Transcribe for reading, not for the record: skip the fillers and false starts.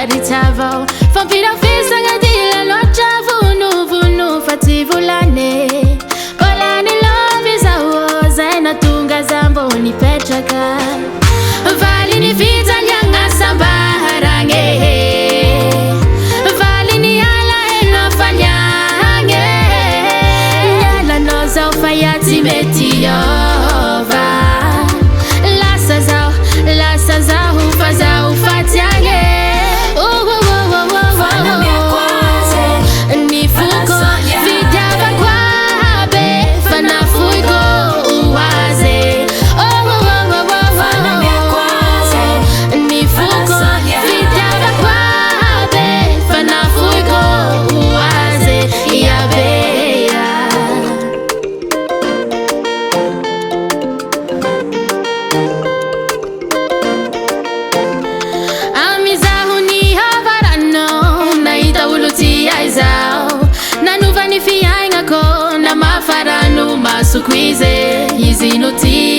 ritavo Vampira fissa ngadila nocha vunu fati vulane Volani lovi za uoza na tunga zambo ni pechaka Vali ni vita nyanga samba harange Vali ni ala enofanyange Nyala noza ufayati metiova Lasa zao ufaza ufatiange Nifuko vidava kwabe Fanafuiko uwaze Nifuko vidava kwabe Fanafuiko uwaze Yabeya Nanuva ni fianga ko na mafaranu masukwize hizi noti